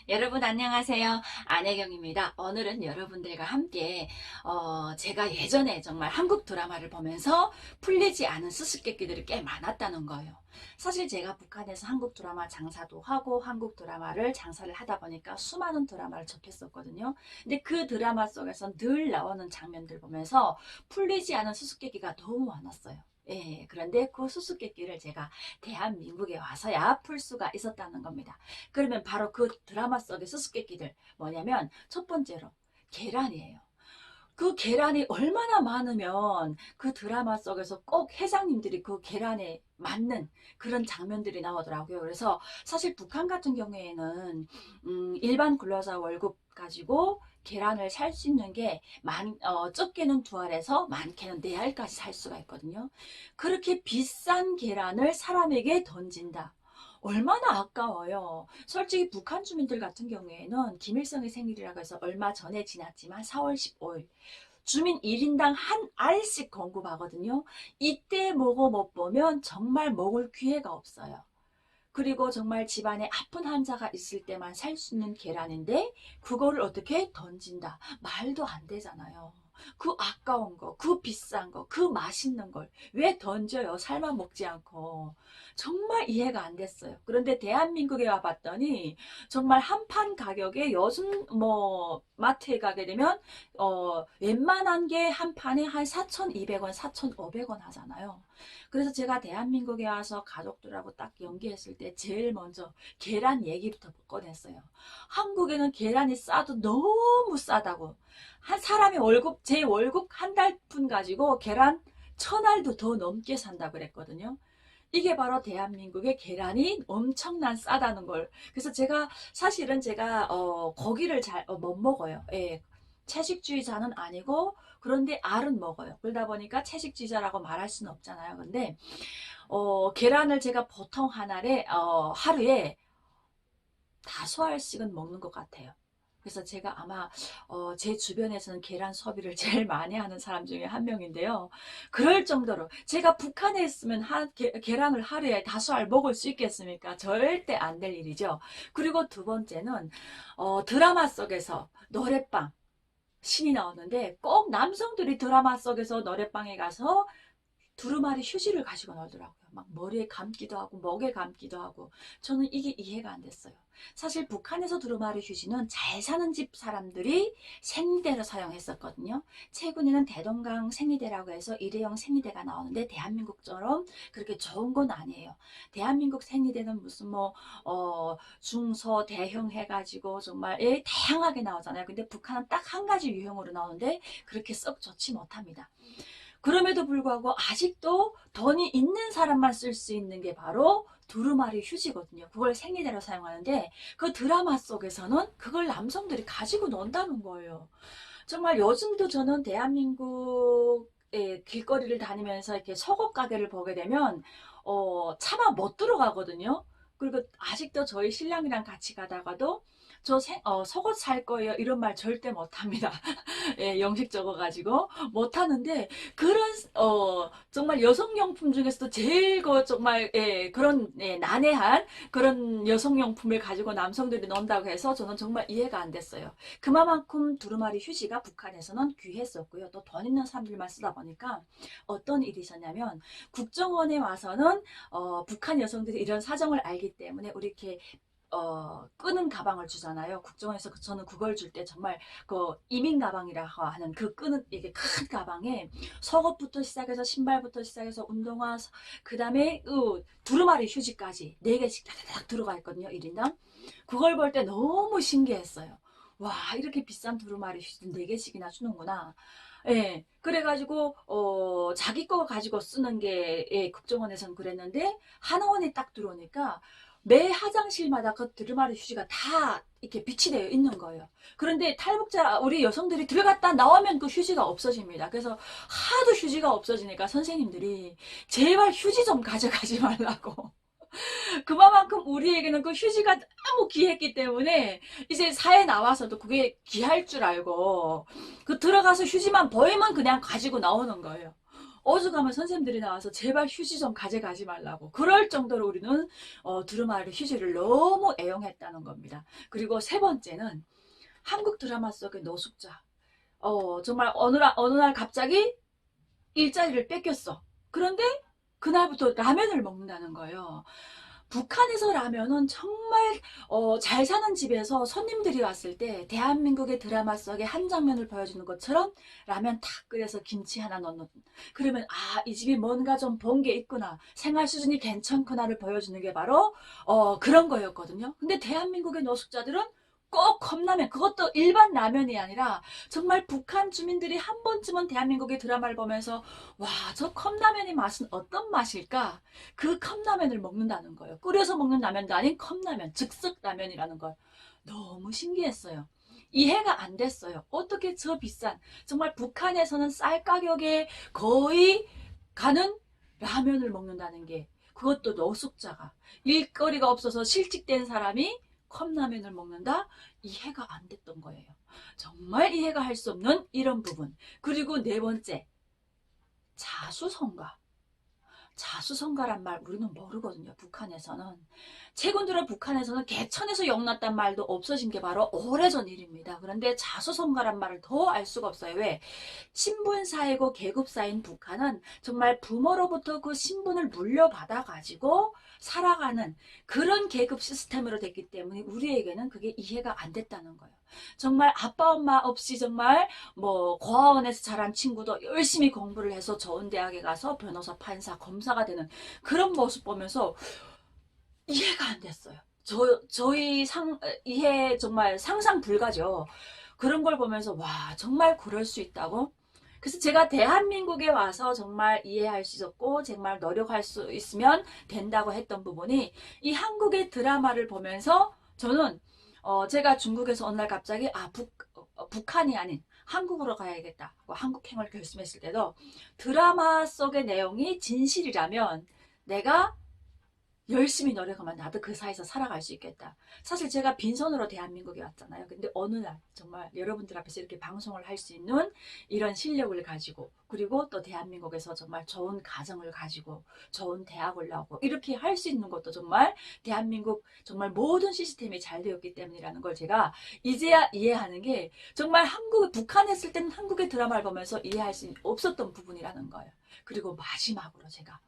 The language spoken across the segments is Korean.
여러분 안녕하세요. 안혜경입니다. 오늘은 여러분들과 함께 제가 예전에 정말 한국 드라마를 보면서 풀리지 않은 수수께끼들이 꽤 많았다는 거예요. 사실 제가 북한에서 한국 드라마 장사도 하고 한국 드라마를 장사를 하다 보니까 수많은 드라마를 접했었거든요. 근데 그 드라마 속에서 늘 나오는 장면들 보면서 풀리지 않은 수수께끼가 너무 많았어요. 예, 그런데 그 수수께끼를 제가 대한민국에 와서야 풀 수가 있었다는 겁니다. 그러면 바로 그 드라마 속의 수수께끼들 뭐냐면 첫 번째로 계란이에요. 그 계란이 얼마나 많으면 그 드라마 속에서 꼭 회장님들이 그 계란에 맞는 그런 장면들이 나오더라고요. 그래서 사실 북한 같은 경우에는 일반 근로자 월급 가지고 계란을 살 수 있는 게 적게는 두 알에서 많게는 네 알까지 살 수가 있거든요. 그렇게 비싼 계란을 사람에게 던진다. 얼마나 아까워요. 솔직히 북한 주민들 같은 경우에는 김일성의 생일이라고 해서 얼마 전에 지났지만 4월 15일 주민 1인당 한 알씩 공급하거든요. 이때 먹어 못 보면 정말 먹을 기회가 없어요. 그리고 정말 집안에 아픈 환자가 있을 때만 살 수 있는 계란인데 그거를 어떻게 던진다. 말도 안 되잖아요. 그 아까운 거, 그 비싼 거, 그 맛있는 걸 왜 던져요? 삶아 먹지 않고. 정말 이해가 안 됐어요. 그런데 대한민국에 와봤더니 정말 한 판 가격에 요즘 마트에 가게 되면 웬만한 게 한 판에 한 4,200원, 4,500원 하잖아요. 그래서 제가 대한민국에 와서 가족들하고 딱 연기했을 때 제일 먼저 계란 얘기부터 꺼냈어요. 한국에는 계란이 싸도 너무 싸다고. 한 사람이 월급, 제 월급 한 달 푼 가지고 계란 1,000알도 더 넘게 산다 그랬거든요. 이게 바로 대한민국의 계란이 엄청난 싸다는 걸. 그래서 사실은 제가 고기를 잘 못 먹어요. 예. 채식주의자는 아니고 그런데 알은 먹어요. 그러다 보니까 채식주의자라고 말할 수는 없잖아요. 근데 계란을 제가 보통 하루에 5알씩은 먹는 것 같아요. 그래서 제가 아마 제 주변에서는 계란 소비를 제일 많이 하는 사람 중에 한 명인데요. 그럴 정도로 제가 북한에 있으면 계란을 하루에 5알 먹을 수 있겠습니까? 절대 안 될 일이죠. 그리고 두 번째는 드라마 속에서 노래방 신이 나오는데 꼭 남성들이 드라마 속에서 노래방에 가서 두루마리 휴지를 가지고 나오더라고요. 막 머리에 감기도 하고 목에 감기도 하고 저는 이게 이해가 안 됐어요. 사실 북한에서 두루마리 휴지는 잘 사는 집 사람들이 생리대로 사용했었거든요. 최근에는 대동강 생리대라고 해서 일회용 생리대가 나오는데 대한민국처럼 그렇게 좋은 건 아니에요. 대한민국 생리대는 무슨 중소 대형 해가지고 정말 다양하게 나오잖아요. 근데 북한은 딱 한 가지 유형으로 나오는데 그렇게 썩 좋지 못합니다. 그럼에도 불구하고 아직도 돈이 있는 사람만 쓸 수 있는 게 바로 두루마리 휴지거든요. 그걸 생리대로 사용하는데 그 드라마 속에서는 그걸 남성들이 가지고 논다는 거예요. 정말 요즘도 저는 대한민국의 길거리를 다니면서 이렇게 속옷 가게를 보게 되면 차마 못 들어가거든요. 그리고 아직도 저희 신랑이랑 같이 가다가도 속옷 살 거예요. 이런 말 절대 못 합니다. 예, 영식 적어가지고 못 하는데 그런 정말 여성용품 중에서도 제일 정말 그런 난해한 그런 여성용품을 가지고 남성들이 논다고 해서 저는 정말 이해가 안 됐어요. 그만큼 두루마리 휴지가 북한에서는 귀했었고요. 또 돈 있는 사람들만 쓰다 보니까 어떤 일이 있었냐면 국정원에 와서는 북한 여성들이 이런 사정을 알기 때문에 우리 이렇게 끄는 가방을 주잖아요. 국정원에서 저는 그걸 줄 때 정말 그 이민 가방이라고 하는 그 끄는 이게 큰 가방에 속옷부터 시작해서 신발부터 시작해서 운동화 그 다음에 두루마리 휴지까지 4개씩 다다닥 들어가 있거든요. 1인당. 그걸 볼 때 너무 신기했어요. 와, 이렇게 비싼 두루마리 휴지 4개씩이나 주는구나. 예, 그래가지고 자기 거 가지고 쓰는 게 국정원에서는 그랬는데 한의원에 딱 들어오니까 매 화장실마다 그 두루마리 휴지가 다 이렇게 비치되어 있는 거예요. 그런데 탈북자 우리 여성들이 들어갔다 나오면 그 휴지가 없어집니다. 그래서 하도 휴지가 없어지니까 선생님들이 제발 휴지 좀 가져가지 말라고. 그만큼 우리에게는 그 휴지가 너무 귀했기 때문에 이제 사회 나와서도 그게 귀할 줄 알고 그 들어가서 휴지만 보이면 그냥 가지고 나오는 거예요. 어죽하면 선생님들이 나와서 제발 휴지 좀 가져가지 말라고. 그럴 정도로 우리는 두루마리 휴지를 너무 애용했다는 겁니다. 그리고 세 번째는 한국 드라마 속의 노숙자. 정말 어느 날 갑자기 일자리를 뺏겼어. 그런데 그날부터 라면을 먹는다는 거예요. 북한에서 라면은 정말 잘 사는 집에서 손님들이 왔을 때 대한민국의 드라마 속의 한 장면을 보여주는 것처럼 라면 탁 끓여서 김치 하나 넣는, 그러면 이 집이 뭔가 좀 본 게 있구나, 생활 수준이 괜찮구나를 보여주는 게 바로 그런 거였거든요. 근데 대한민국의 노숙자들은 꼭 컵라면, 그것도 일반 라면이 아니라 정말 북한 주민들이 한 번쯤은 대한민국의 드라마를 보면서 와, 저 컵라면의 맛은 어떤 맛일까? 그 컵라면을 먹는다는 거예요. 끓여서 먹는 라면도 아닌 컵라면, 즉석 라면이라는 걸. 너무 신기했어요. 이해가 안 됐어요. 어떻게 저 비싼, 정말 북한에서는 쌀 가격에 거의 가는 라면을 먹는다는 게, 그것도 노숙자가, 일거리가 없어서 실직된 사람이 컵라면을 먹는다? 이해가 안 됐던 거예요. 정말 이해가 할 수 없는 이런 부분. 그리고 네 번째, 자수성가. 자수성가란 말 우리는 모르거든요. 북한에서는. 최근 들어 북한에서는 개천에서 영났단 말도 없어진 게 바로 오래전 일입니다. 그런데 자수성가란 말을 더 알 수가 없어요. 왜? 신분사회고 계급사회인 북한은 정말 부모로부터 그 신분을 물려받아 가지고 살아가는 그런 계급 시스템으로 됐기 때문에 우리에게는 그게 이해가 안 됐다는 거예요. 정말 아빠 엄마 없이 정말 뭐 고아원에서 자란 친구도 열심히 공부를 해서 좋은 대학에 가서 변호사, 판사, 검사가 되는 그런 모습 보면서 이해가 안 됐어요. 저희 이해 정말 상상 불가죠. 그런 걸 보면서 와, 정말 그럴 수 있다고? 그래서 제가 대한민국에 와서 정말 이해할 수 있었고 정말 노력할 수 있으면 된다고 했던 부분이, 이 한국의 드라마를 보면서 저는 제가 중국에서 어느 날 갑자기 북한이 아닌 한국으로 가야겠다 고 한국행을 결심했을 때도 드라마 속의 내용이 진실이라면 내가 열심히 노력하면 나도 그 사이에서 살아갈 수 있겠다. 사실 제가 빈손으로 대한민국에 왔잖아요. 근데 어느 날 정말 여러분들 앞에서 이렇게 방송을 할 수 있는 이런 실력을 가지고, 그리고 또 대한민국에서 정말 좋은 가정을 가지고 좋은 대학을 나오고 이렇게 할 수 있는 것도 정말 대한민국 정말 모든 시스템이 잘 되었기 때문이라는 걸 제가 이제야 이해하는 게, 정말 북한에 있을 때는 한국의 드라마를 보면서 이해할 수 없었던 부분이라는 거예요. 그리고 마지막으로 제가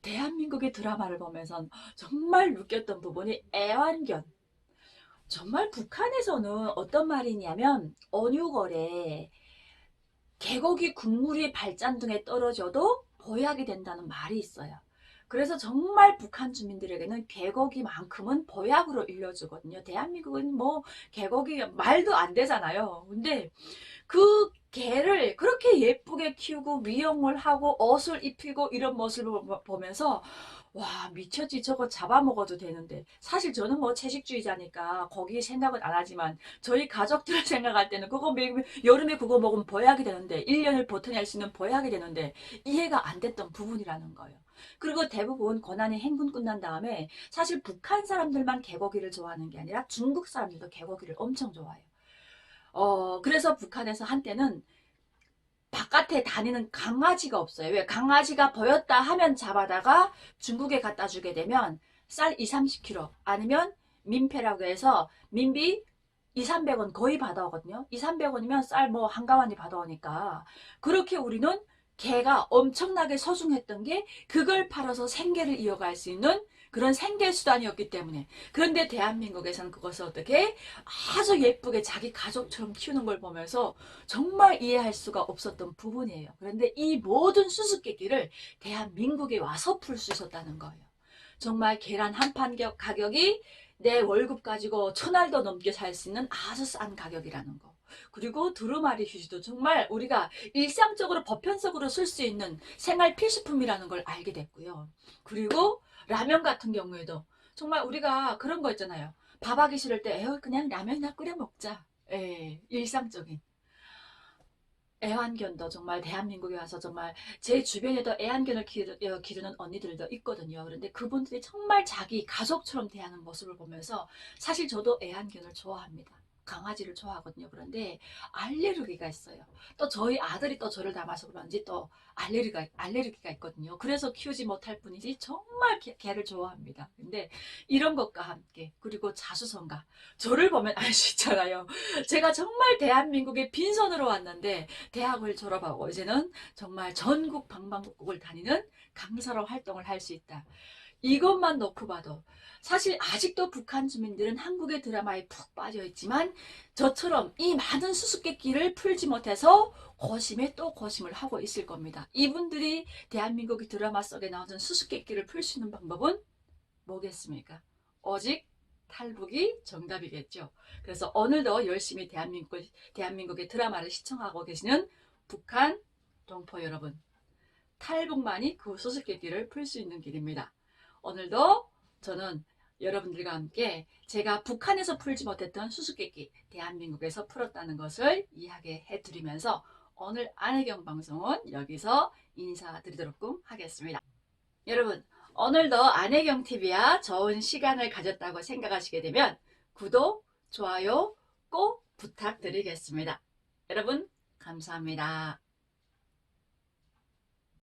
대한민국의 드라마를 보면서 정말 느꼈던 부분이 애완견. 정말 북한에서는 어떤 말이냐면 언유거래, 개고기 국물이 발잔둥에 떨어져도 보약이 된다는 말이 있어요. 그래서 정말 북한 주민들에게는 개고기만큼은 보약으로 일러주거든요. 대한민국은 뭐 개고기 말도 안 되잖아요. 근데 그 개를 그렇게 예쁘게 키우고 미용을 하고 옷을 입히고 이런 모습을 보면서 와, 미쳤지. 저거 잡아먹어도 되는데. 사실 저는 뭐 채식주의자니까 거기 생각은 안 하지만 저희 가족들을 생각할 때는 그거 여름에 그거 먹으면 보약이 되는데, 1년을 버텨낼 수 있는 보약이 되는데 이해가 안 됐던 부분이라는 거예요. 그리고 대부분 고난의 행군 끝난 다음에 사실 북한 사람들만 개고기를 좋아하는 게 아니라 중국 사람들도 개고기를 엄청 좋아해요. 그래서 북한에서 한때는 바깥에 다니는 강아지가 없어요. 왜? 강아지가 보였다 하면 잡아다가 중국에 갖다 주게 되면 쌀 2, 30kg 아니면 민폐라고 해서 민비 2, 300원 거의 받아오거든요. 2, 300원이면 쌀 뭐 한가마니 받아오니까. 그렇게 우리는 개가 엄청나게 소중했던 게 그걸 팔아서 생계를 이어갈 수 있는 그런 생계 수단이었기 때문에. 그런데 대한민국에서는 그것을 어떻게 아주 예쁘게 자기 가족처럼 키우는 걸 보면서 정말 이해할 수가 없었던 부분이에요. 그런데 이 모든 수수께끼를 대한민국에 와서 풀 수 있었다는 거예요. 정말 계란 한 판 가격이 내 월급 가지고 1,000알도 넘게 살 수 있는 아주 싼 가격이라는 거. 그리고 두루마리 휴지도 정말 우리가 일상적으로 보편적으로 쓸 수 있는 생활 필수품이라는 걸 알게 됐고요. 그리고 라면 같은 경우에도 정말 우리가 그런 거 있잖아요. 밥하기 싫을 때 그냥 라면이나 끓여 먹자. 일상적인. 애완견도 정말 대한민국에 와서 정말 제 주변에도 애완견을 기르는 언니들도 있거든요. 그런데 그분들이 정말 자기 가족처럼 대하는 모습을 보면서 사실 저도 애완견을 좋아합니다. 강아지를 좋아하거든요. 그런데 알레르기가 있어요. 또 저희 아들이 또 저를 닮아서 그런지 또 알레르기가 있거든요. 그래서 키우지 못할 뿐이지 정말 개를 좋아합니다. 근데 이런 것과 함께 그리고 자수성가 저를 보면 알 수 있잖아요. 제가 정말 대한민국에 빈손으로 왔는데 대학을 졸업하고 이제는 정말 전국 방방곡곡을 다니는 강사로 활동을 할 수 있다. 이것만 놓고 봐도 사실 아직도 북한 주민들은 한국의 드라마에 푹 빠져 있지만 저처럼 이 많은 수수께끼를 풀지 못해서 고심에 또 고심을 하고 있을 겁니다. 이분들이 대한민국의 드라마 속에 나오는 수수께끼를 풀 수 있는 방법은 뭐겠습니까? 오직 탈북이 정답이겠죠. 그래서 오늘도 열심히 대한민국의 드라마를 시청하고 계시는 북한 동포 여러분, 탈북만이 그 수수께끼를 풀 수 있는 길입니다. 오늘도 저는 여러분들과 함께 제가 북한에서 풀지 못했던 수수께끼 대한민국에서 풀었다는 것을 이야기해 드리면서 오늘 안혜경 방송은 여기서 인사드리도록 하겠습니다. 여러분, 오늘도 안혜경TV와 좋은 시간을 가졌다고 생각하시게 되면 구독, 좋아요 꼭 부탁드리겠습니다. 여러분, 감사합니다.